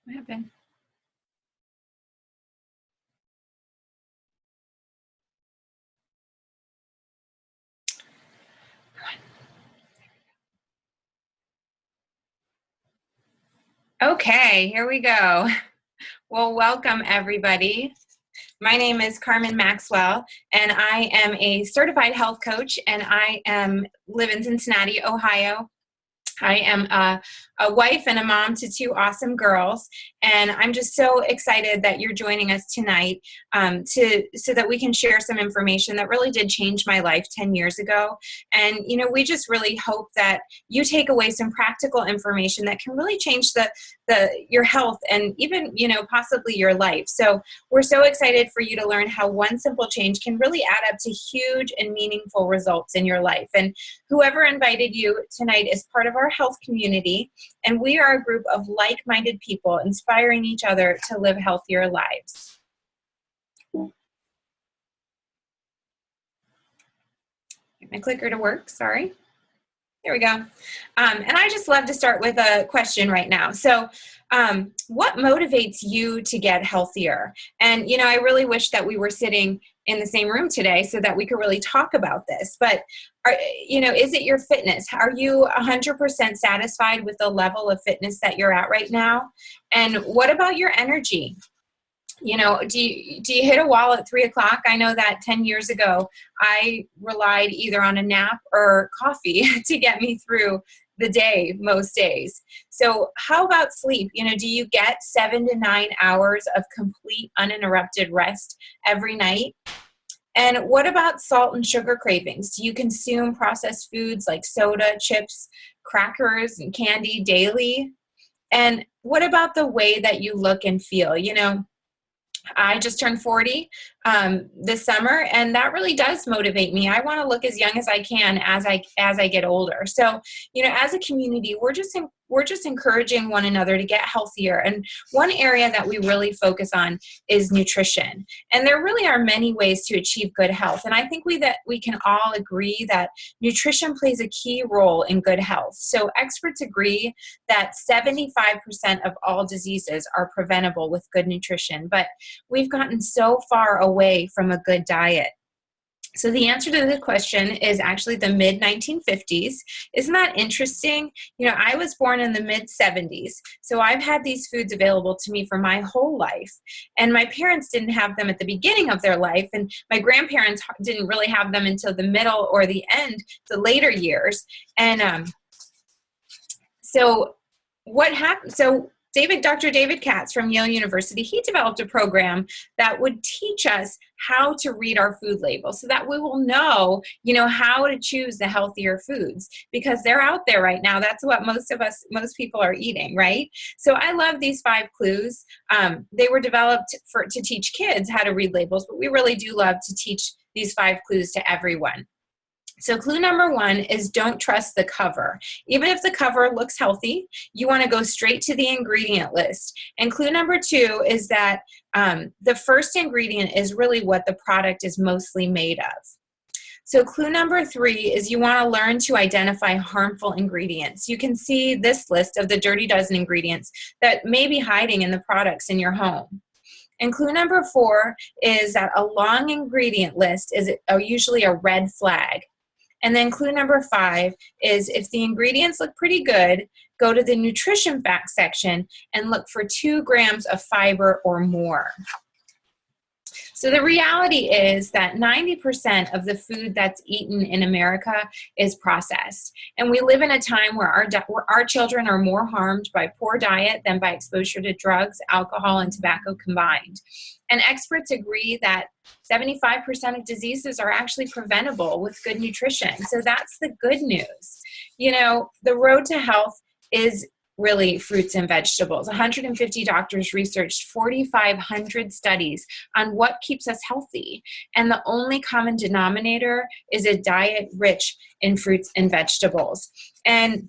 What happened? Okay, here we go. Well, welcome everybody. My name is Carmen Maxwell, and I am a certified health coach, and I live in Cincinnati, Ohio. I am a wife and a mom to two awesome girls, and I'm just so excited that you're joining us tonight so that we can share some information that really did change my life 10 years ago. And, you know, we just really hope that you take away some practical information that can really change your health and even, you know, possibly your life. So we're so excited for you to learn how one simple change can really add up to huge and meaningful results in your life. And whoever invited you tonight is part of our health community, and we are a group of like-minded people inspiring each other to live healthier lives. Get my clicker to work, sorry. There we go. And I just love to start with a question right now. So what motivates you to get healthier? And, you know, I really wish that we were sitting in the same room today so that we could really talk about this. But, you know, is it your fitness? Are you 100% satisfied with the level of fitness that you're at right now? And what about your energy? You know, do you hit a wall at 3 o'clock? I know that 10 years ago, I relied either on a nap or coffee to get me through the day most days. So how about sleep? You know, do you get 7 to 9 hours of complete uninterrupted rest every night? And what about salt and sugar cravings? Do you consume processed foods like soda, chips, crackers, and candy daily? And what about the way that you look and feel? You know, I just turned 40 this summer, and that really does motivate me. I want to look as young as I can as I get older. So, you know, as a community, we're just encouraging one another to get healthier. And one area that we really focus on is nutrition. And there really are many ways to achieve good health. And I think we can all agree that nutrition plays a key role in good health. So experts agree that 75% of all diseases are preventable with good nutrition. But we've gotten so far away from a good diet. So the answer to the question is actually the mid-1950s. Isn't that interesting? You know, I was born in the mid-70s, so I've had these foods available to me for my whole life. And my parents didn't have them at the beginning of their life, and my grandparents didn't really have them until the middle or the end, the later years. And so what happened? So Dr. David Katz from Yale University, he developed a program that would teach us how to read our food labels so that we will know, you know, how to choose the healthier foods, because they're out there right now. That's what most people are eating, right? So I love these 5 clues. They were developed to teach kids how to read labels, but we really do love to teach these 5 clues to everyone. So clue number 1 is don't trust the cover. Even if the cover looks healthy, you want to go straight to the ingredient list. And clue number 2 is that the first ingredient is really what the product is mostly made of. So clue number 3 is you want to learn to identify harmful ingredients. You can see this list of the dirty dozen ingredients that may be hiding in the products in your home. And clue number 4 is that a long ingredient list is usually a red flag. And then clue number 5 is if the ingredients look pretty good, go to the nutrition facts section and look for 2 grams of fiber or more. So the reality is that 90% of the food that's eaten in America is processed. And we live in a time where our children are more harmed by poor diet than by exposure to drugs, alcohol, and tobacco combined. And experts agree that 75% of diseases are actually preventable with good nutrition. So that's the good news. You know, the road to health is really fruits and vegetables. 150 doctors researched 4,500 studies on what keeps us healthy. And the only common denominator is a diet rich in fruits and vegetables. And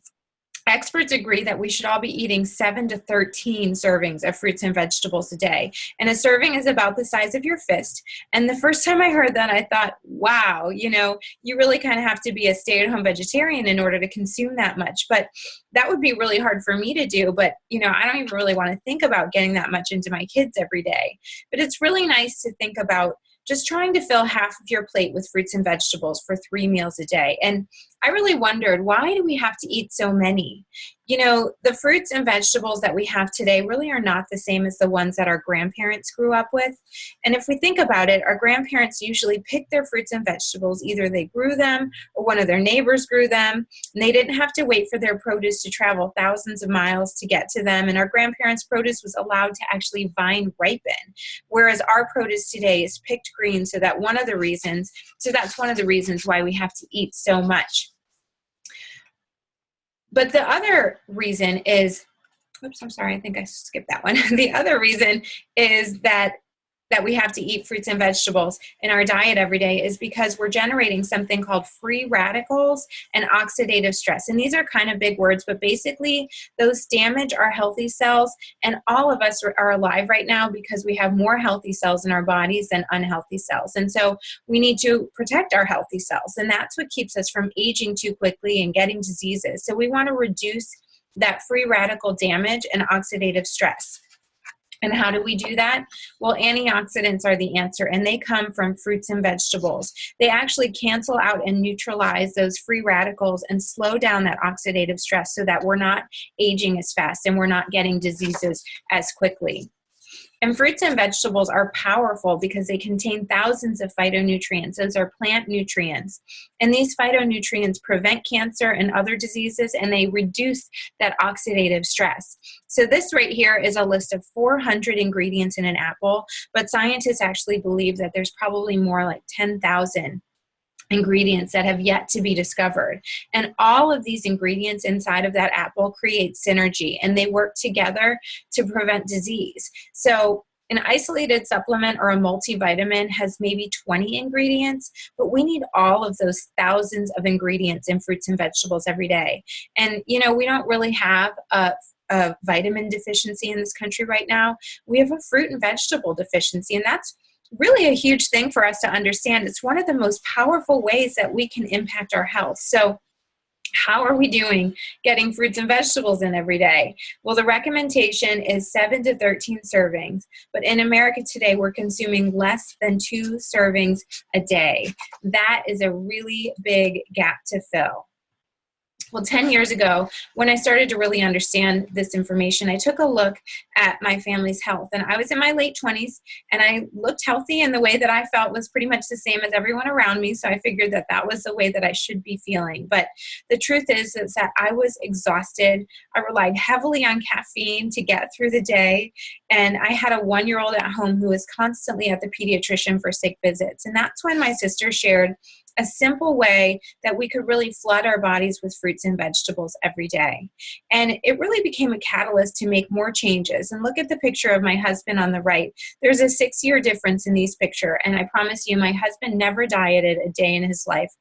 Experts agree that we should all be eating 7 to 13 servings of fruits and vegetables a day. And a serving is about the size of your fist. And the first time I heard that, I thought, wow, you really kind of have to be a stay-at-home vegetarian in order to consume that much. But that would be really hard for me to do. But, I don't even really want to think about getting that much into my kids every day. But it's really nice to think about just trying to fill half of your plate with fruits and vegetables for 3 meals a day. And I really wondered, why do we have to eat so many? The fruits and vegetables that we have today really are not the same as the ones that our grandparents grew up with. And if we think about it, our grandparents usually picked their fruits and vegetables. Either they grew them or one of their neighbors grew them, and they didn't have to wait for their produce to travel thousands of miles to get to them. And our grandparents' produce was allowed to actually vine ripen, whereas our produce today is picked green. So that's one of the reasons why we have to eat so much. But the other reason is, oops, I'm sorry, I think I skipped that one. The other reason is that we have to eat fruits and vegetables in our diet every day is because we're generating something called free radicals and oxidative stress. And these are kind of big words, but basically those damage our healthy cells. And all of us are alive right now because we have more healthy cells in our bodies than unhealthy cells. And so we need to protect our healthy cells. And that's what keeps us from aging too quickly and getting diseases. So we want to reduce that free radical damage and oxidative stress. And how do we do that? Well, antioxidants are the answer, and they come from fruits and vegetables. They actually cancel out and neutralize those free radicals and slow down that oxidative stress so that we're not aging as fast and we're not getting diseases as quickly. And fruits and vegetables are powerful because they contain thousands of phytonutrients. Those are plant nutrients. And these phytonutrients prevent cancer and other diseases, and they reduce that oxidative stress. So this right here is a list of 400 ingredients in an apple, but scientists actually believe that there's probably more, like 10,000 ingredients that have yet to be discovered. And all of these ingredients inside of that apple create synergy, and they work together to prevent disease. So an isolated supplement or a multivitamin has maybe 20 ingredients, but we need all of those thousands of ingredients in fruits and vegetables every day. And, we don't really have a vitamin deficiency in this country right now. We have a fruit and vegetable deficiency, and that's really a huge thing for us to understand. It's one of the most powerful ways that we can impact our health. So how are we doing getting fruits and vegetables in every day? Well, the recommendation is 7 to 13 servings, but in America today, we're consuming less than 2 servings a day. That is a really big gap to fill. Well, 10 years ago, when I started to really understand this information, I took a look at my family's health. And I was in my late 20s, and I looked healthy, and the way that I felt was pretty much the same as everyone around me. So I figured that that was the way that I should be feeling. But the truth is that I was exhausted. I relied heavily on caffeine to get through the day. And I had a 1-year-old at home who was constantly at the pediatrician for sick visits. And that's when my sister shared a simple way that we could really flood our bodies with fruits and vegetables every day. And it really became a catalyst to make more changes. And look at the picture of my husband on the right. There's a 6-year difference in these pictures. And I promise you, my husband never dieted a day in his life,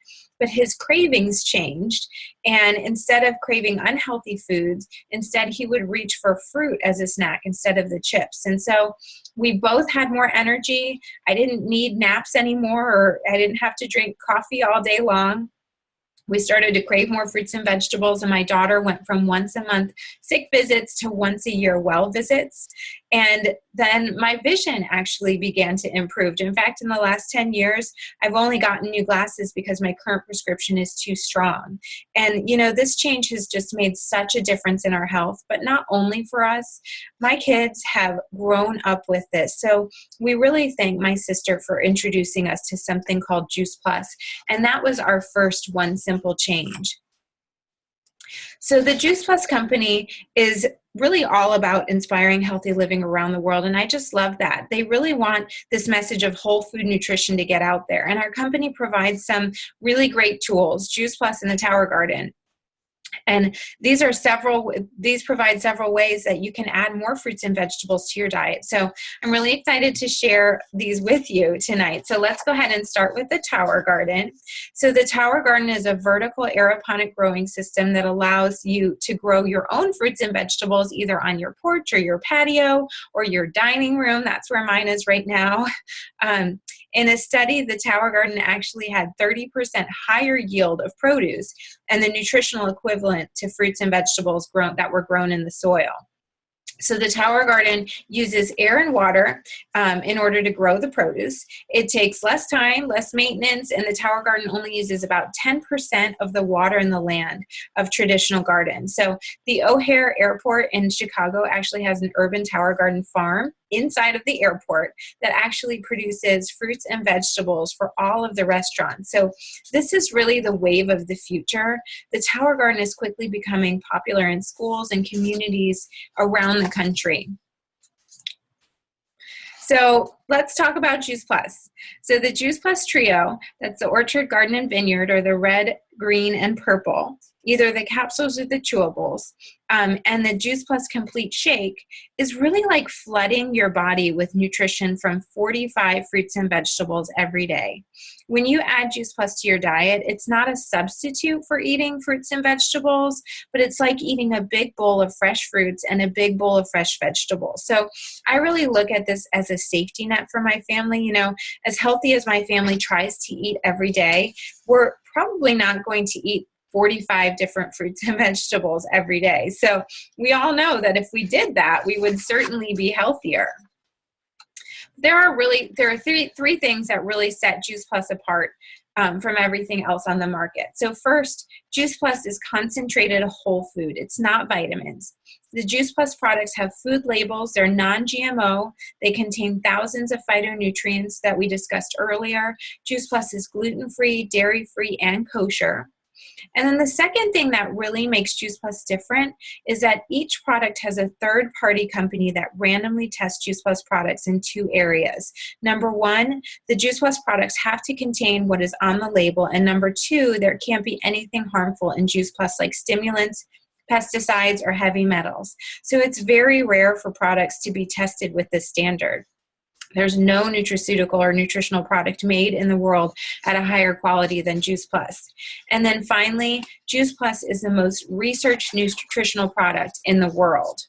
but his cravings changed. And instead of craving unhealthy foods, instead he would reach for fruit as a snack instead of the chips. And so we both had more energy. I didn't need naps anymore, or I didn't have to drink coffee all day long. We started to crave more fruits and vegetables, and my daughter went from once a month sick visits to once a year well visits. And then my vision actually began to improve. In fact, in the last 10 years, I've only gotten new glasses because my current prescription is too strong. And, this change has just made such a difference in our health, but not only for us. My kids have grown up with this. So we really thank my sister for introducing us to something called Juice Plus. And that was our first one simple change. So the Juice Plus company is really all about inspiring healthy living around the world. And I just love that. They really want this message of whole food nutrition to get out there. And our company provides some really great tools, Juice Plus and the Tower Garden. And these provide several ways that you can add more fruits and vegetables to your diet. So I'm really excited to share these with you tonight. So let's go ahead and start with the tower garden. So the tower garden is a vertical aeroponic growing system that allows you to grow your own fruits and vegetables either on your porch or your patio or your dining room. That's where mine is right now. In a study, the tower garden actually had 30% higher yield of produce and the nutritional equivalent to fruits and vegetables that were grown in the soil. So the tower garden uses air and water in order to grow the produce. It takes less time, less maintenance, and the tower garden only uses about 10% of the water in the land of traditional gardens. So the O'Hare Airport in Chicago actually has an urban tower garden farm inside of the airport that actually produces fruits and vegetables for all of the restaurants. So this is really the wave of the future. The tower garden is quickly becoming popular in schools and communities around the country. So let's talk about Juice Plus. So the Juice Plus trio, that's the Orchard, Garden, and Vineyard, or the red, green, and purple, either the capsules or the chewables, and the Juice Plus Complete Shake is really like flooding your body with nutrition from 45 fruits and vegetables every day. When you add Juice Plus to your diet, it's not a substitute for eating fruits and vegetables, but it's like eating a big bowl of fresh fruits and a big bowl of fresh vegetables. So I really look at this as a safety net for my family. You know, as healthy as my family tries to eat every day, we're probably not going to eat 45 different fruits and vegetables every day. So we all know that if we did that, we would certainly be healthier. There are three things that really set Juice Plus apart from everything else on the market. So first, Juice Plus is concentrated whole food. It's not vitamins. The Juice Plus products have food labels. They're non-GMO. They contain thousands of phytonutrients that we discussed earlier. Juice Plus is gluten-free, dairy-free, and kosher. And then the second thing that really makes Juice Plus different is that each product has a third-party company that randomly tests Juice Plus products in two areas. Number one, the Juice Plus products have to contain what is on the label. And number two, there can't be anything harmful in Juice Plus like stimulants, pesticides, or heavy metals. So it's very rare for products to be tested with this standard. There's no nutraceutical or nutritional product made in the world at a higher quality than Juice Plus. And then finally, Juice Plus is the most researched nutritional product in the world.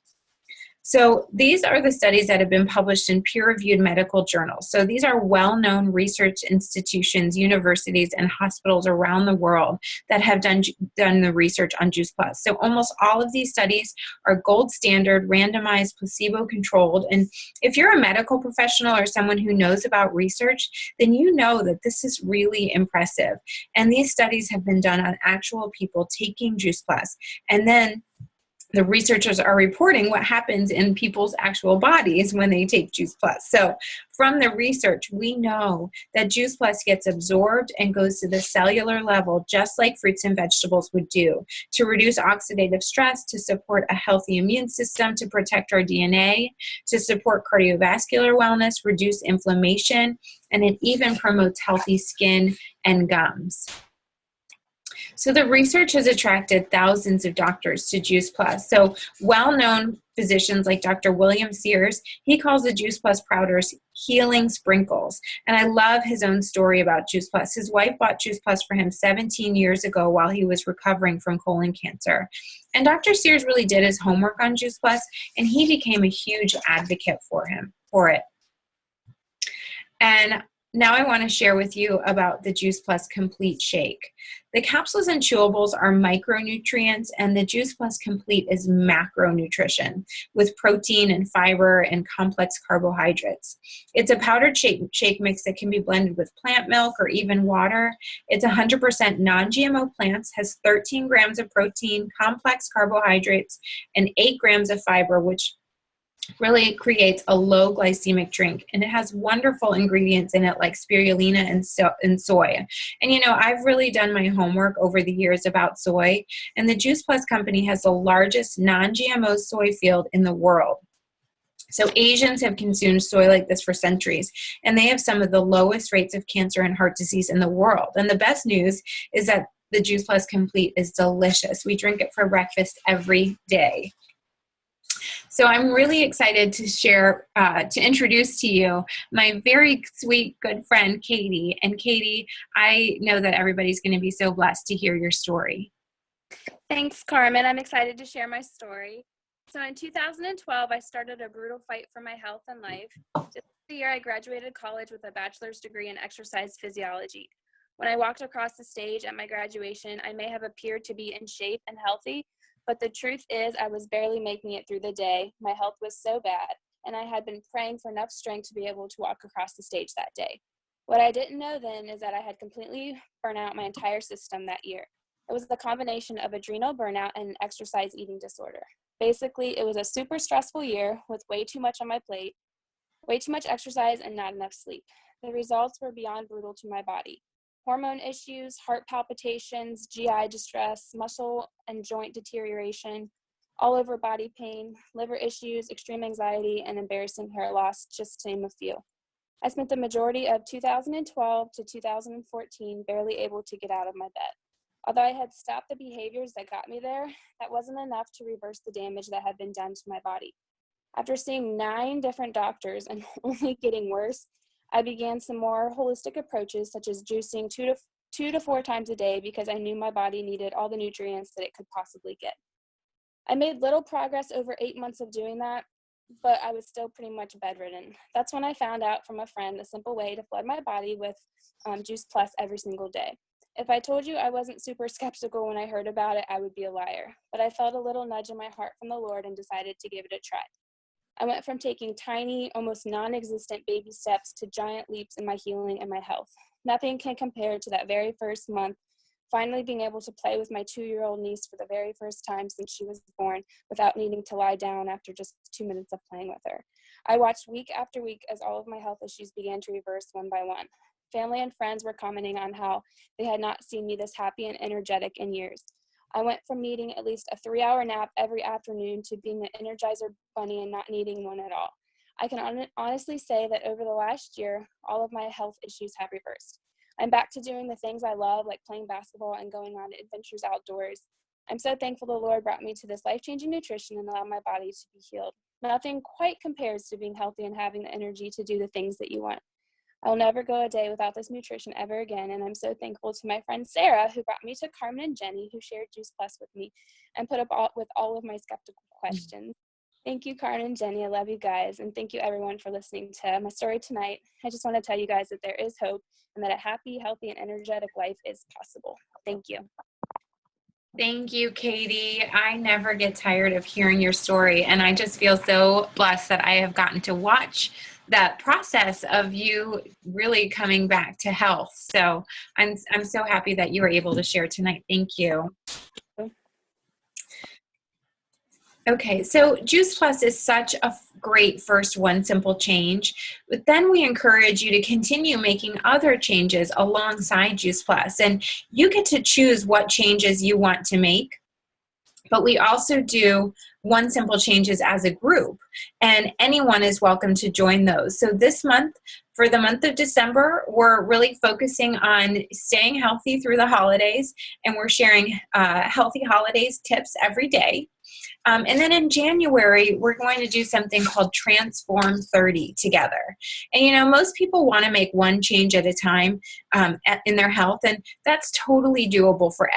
So these are the studies that have been published in peer-reviewed medical journals. So these are well-known research institutions, universities, and hospitals around the world that have done the research on Juice Plus. So almost all of these studies are gold standard, randomized, placebo-controlled. And if you're a medical professional or someone who knows about research, then you know that this is really impressive. And these studies have been done on actual people taking Juice Plus. And then the researchers are reporting what happens in people's actual bodies when they take Juice Plus. So from the research, we know that Juice Plus gets absorbed and goes to the cellular level, just like fruits and vegetables would do, to reduce oxidative stress, to support a healthy immune system, to protect our DNA, to support cardiovascular wellness, reduce inflammation, and it even promotes healthy skin and gums. So the research has attracted thousands of doctors to Juice Plus. So well-known physicians like Dr. William Sears, he calls the Juice Plus powders healing sprinkles. And I love his own story about Juice Plus. His wife bought Juice Plus for him 17 years ago while he was recovering from colon cancer. And Dr. Sears really did his homework on Juice Plus, and he became a huge advocate for it. And now I want to share with you about the Juice Plus Complete Shake. The capsules and chewables are micronutrients, and the Juice Plus Complete is macronutrition with protein and fiber and complex carbohydrates. It's a powdered shake mix that can be blended with plant milk or even water. It's 100% non-GMO plants, has 13 grams of protein, complex carbohydrates, and 8 grams of fiber, which really creates a low glycemic drink, and it has wonderful ingredients in it like spirulina and soy. And you know, I've really done my homework over the years about soy, and the Juice Plus company has the largest non-GMO soy field in the world. So Asians have consumed soy like this for centuries, and they have some of the lowest rates of cancer and heart disease in the world. And the best news is that the Juice Plus Complete is delicious. We drink it for breakfast every day. So I'm really excited to share, to introduce to you my very sweet, good friend, Katie. And Katie, I know that everybody's going to be so blessed to hear your story. Thanks, Carmen. I'm excited to share my story. So in 2012, I started a brutal fight for my health and life. Just the year I graduated college with a bachelor's degree in exercise physiology. When I walked across the stage at my graduation, I may have appeared to be in shape and healthy, but the truth is I was barely making it through the day. My health was so bad, and I had been praying for enough strength to be able to walk across the stage that day. What I didn't know then is that I had completely burnt out my entire system that year. It was the combination of adrenal burnout and an exercise eating disorder. Basically, it was a super stressful year with way too much on my plate, way too much exercise, and not enough sleep. The results were beyond brutal to my body. Hormone issues, heart palpitations, GI distress, muscle and joint deterioration, all over body pain, liver issues, extreme anxiety, and embarrassing hair loss, just to name a few. I spent the majority of 2012 to 2014 barely able to get out of my bed. Although I had stopped the behaviors that got me there, that wasn't enough to reverse the damage that had been done to my body. After seeing 9 different doctors and only getting worse, I began some more holistic approaches, such as juicing 2 to 4 times a day, because I knew my body needed all the nutrients that it could possibly get. I made little progress over 8 months of doing that, but I was still pretty much bedridden. That's when I found out from a friend a simple way to flood my body with Juice Plus every single day. If I told you I wasn't super skeptical when I heard about it, I would be a liar. But I felt a little nudge in my heart from the Lord and decided to give it a try. I went from taking tiny, almost non-existent baby steps to giant leaps in my healing and my health. Nothing can compare to that very first month, finally being able to play with my 2-year-old niece for the very first time since she was born without needing to lie down after just 2 minutes of playing with her. I watched week after week as all of my health issues began to reverse one by one. Family and friends were commenting on how they had not seen me this happy and energetic in years. I went from needing at least a 3-hour nap every afternoon to being an Energizer bunny and not needing one at all. I can honestly say that over the last year, all of my health issues have reversed. I'm back to doing the things I love, like playing basketball and going on adventures outdoors. I'm so thankful the Lord brought me to this life-changing nutrition and allowed my body to be healed. Nothing quite compares to being healthy and having the energy to do the things that you want. I'll never go a day without this nutrition ever again, and I'm so thankful to my friend Sarah, who brought me to Carmen and Jenny, who shared Juice Plus with me and put up with all of my skeptical questions. Thank you, Carmen and Jenny. I love you guys, and thank you everyone for listening to my story tonight. I just want to tell you guys that there is hope and that a happy, healthy, and energetic life is possible. Thank you. Thank you, Katie. I never get tired of hearing your story, and I just feel so blessed that I have gotten to watch that process of you really coming back to health. So I'm so happy that you were able to share tonight. Thank you. Okay, so Juice Plus is such a great first one simple change, but then we encourage you to continue making other changes alongside Juice Plus, and you get to choose what changes you want to make. But we also do one simple changes as a group, and anyone is welcome to join those. So this month, for the month of December, we're really focusing on staying healthy through the holidays, and we're sharing healthy holidays tips every day. And then in January, we're going to do something called Transform 30 together. And, you know, most people want to make one change at a time in their health, and that's totally doable for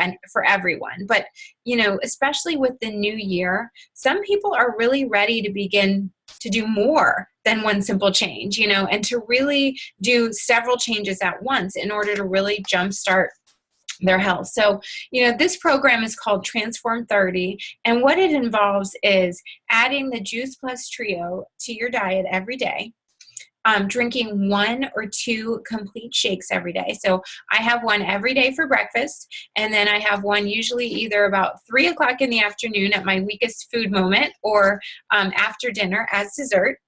everyone. But, you know, especially with the new year, some people are really ready to begin to do more than one simple change, you know, and to really do several changes at once in order to really jumpstart their health. So, you know, this program is called Transform 30, and what it involves is adding the Juice Plus Trio to your diet every day, drinking 1 or 2 complete shakes every day. So I have one every day for breakfast, and then I have one usually either about 3 o'clock in the afternoon at my weakest food moment, or after dinner as dessert.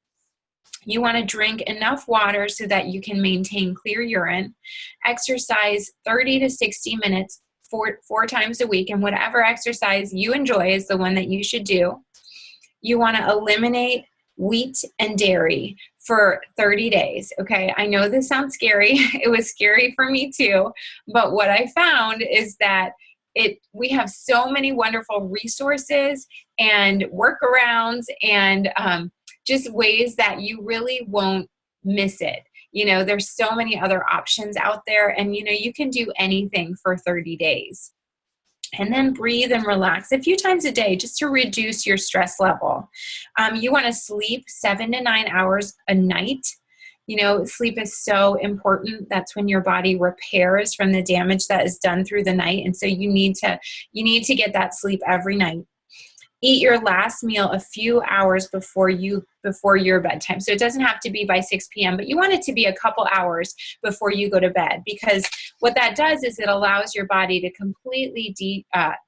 You want to drink enough water so that you can maintain clear urine. Exercise 30 to 60 minutes 4 times a week, and whatever exercise you enjoy is the one that you should do. You want to eliminate wheat and dairy for 30 days. Okay, I know this sounds scary. It was scary for me too, but what I found is that we have so many wonderful resources and workarounds and just ways that you really won't miss it. You know, there's so many other options out there, and you know, you can do anything for 30 days. And then breathe and relax a few times a day just to reduce your stress level. You want to sleep 7 to 9 hours a night. You know, sleep is so important. That's when your body repairs from the damage that is done through the night. And so you need to get that sleep every night. Eat your last meal a few hours before your bedtime. So it doesn't have to be by 6 p.m., but you want it to be a couple hours before you go to bed, because what that does is it allows your body to completely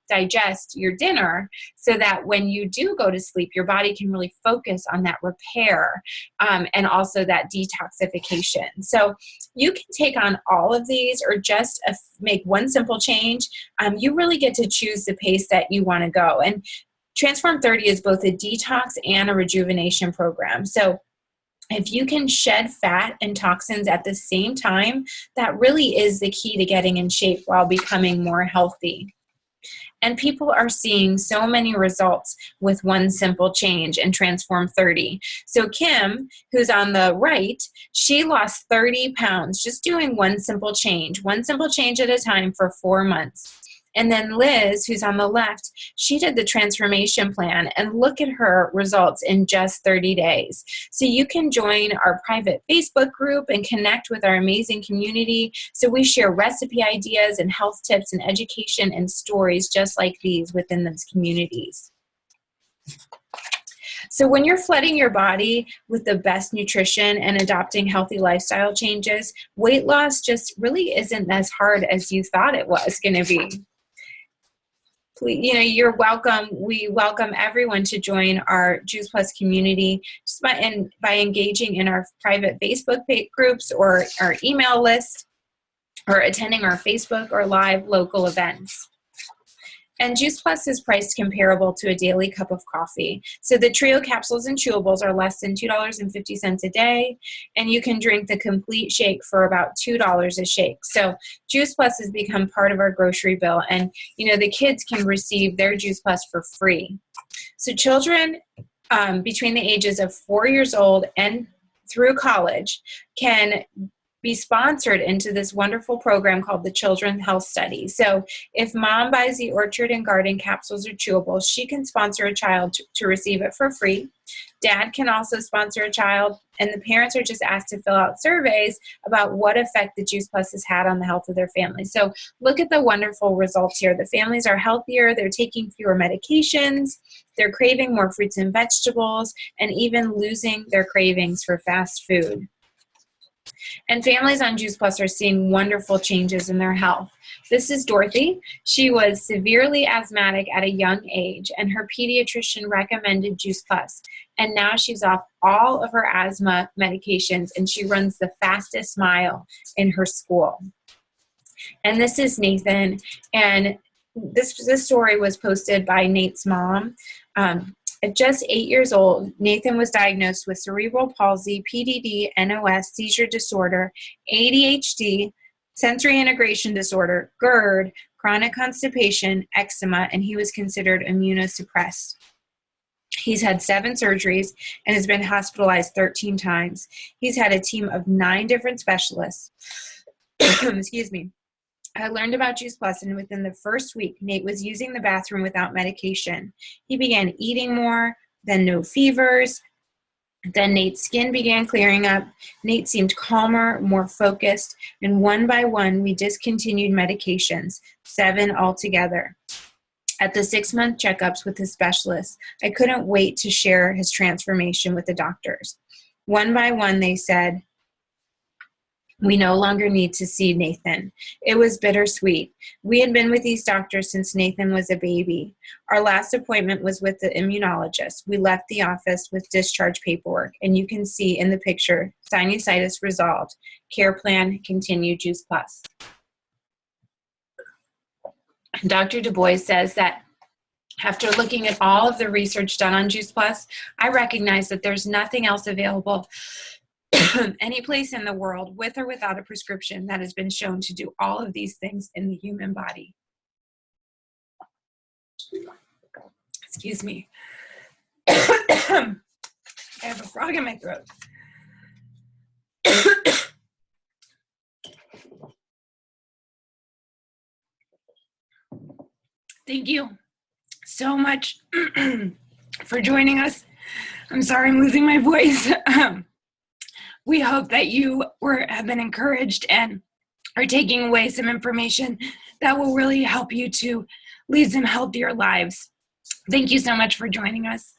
digest your dinner, so that when you do go to sleep, your body can really focus on that repair and also that detoxification. So you can take on all of these or just make one simple change. You really get to choose the pace that you want to go. And Transform 30 is both a detox and a rejuvenation program. So if you can shed fat and toxins at the same time, that really is the key to getting in shape while becoming more healthy. And people are seeing so many results with one simple change in Transform 30. So Kim, who's on the right, she lost 30 pounds just doing one simple change at a time for 4 months. And then Liz, who's on the left, she did the transformation plan, and look at her results in just 30 days. So you can join our private Facebook group and connect with our amazing community. So we share recipe ideas and health tips and education and stories just like these within those communities. So when you're flooding your body with the best nutrition and adopting healthy lifestyle changes, weight loss just really isn't as hard as you thought it was going to be. Please, you know, you're welcome. We welcome everyone to join our Juice Plus community just by engaging in our private Facebook groups or our email list, or attending our Facebook or live local events. And Juice Plus is priced comparable to a daily cup of coffee. So the trio capsules and chewables are less than $2.50 a day, and you can drink the complete shake for about $2 a shake. So Juice Plus has become part of our grocery bill, and you know, the kids can receive their Juice Plus for free. So children between the ages of 4 years old and through college can be sponsored into this wonderful program called the Children's Health Study. So if mom buys the Orchard and Garden capsules or chewables, she can sponsor a child to receive it for free. Dad can also sponsor a child, and the parents are just asked to fill out surveys about what effect the Juice Plus has had on the health of their family. So look at the wonderful results here. The families are healthier, they're taking fewer medications, they're craving more fruits and vegetables, and even losing their cravings for fast food. And families on Juice Plus are seeing wonderful changes in their health. This is Dorothy. She was severely asthmatic at a young age, and her pediatrician recommended Juice Plus. And now she's off all of her asthma medications, and she runs the fastest mile in her school. And this is Nathan, and this story was posted by Nate's mom. At just 8 years old, Nathan was diagnosed with cerebral palsy, PDD, NOS, seizure disorder, ADHD, sensory integration disorder, GERD, chronic constipation, eczema, and he was considered immunosuppressed. He's had 7 surgeries and has been hospitalized 13 times. He's had a team of 9 different specialists. Excuse me. I learned about Juice Plus, and within the first week, Nate was using the bathroom without medication. He began eating more, then no fevers. Then Nate's skin began clearing up. Nate seemed calmer, more focused, and one by one, we discontinued medications, 7 altogether. At the 6-month checkups with his specialists, I couldn't wait to share his transformation with the doctors. One by one, they said, "We no longer need to see Nathan." It was bittersweet. We had been with these doctors since Nathan was a baby. Our last appointment was with the immunologist. We left the office with discharge paperwork, and you can see in the picture, sinusitis resolved. Care plan, continue Juice Plus. Dr. Du Bois says that After looking at all of the research done on Juice Plus, I recognize that there's nothing else available any place in the world with or without a prescription that has been shown to do all of these things in the human body. Excuse me. I have a frog in my throat. Thank you so much for joining us. I'm sorry I'm losing my voice. We hope that you have been encouraged and are taking away some information that will really help you to lead some healthier lives. Thank you so much for joining us.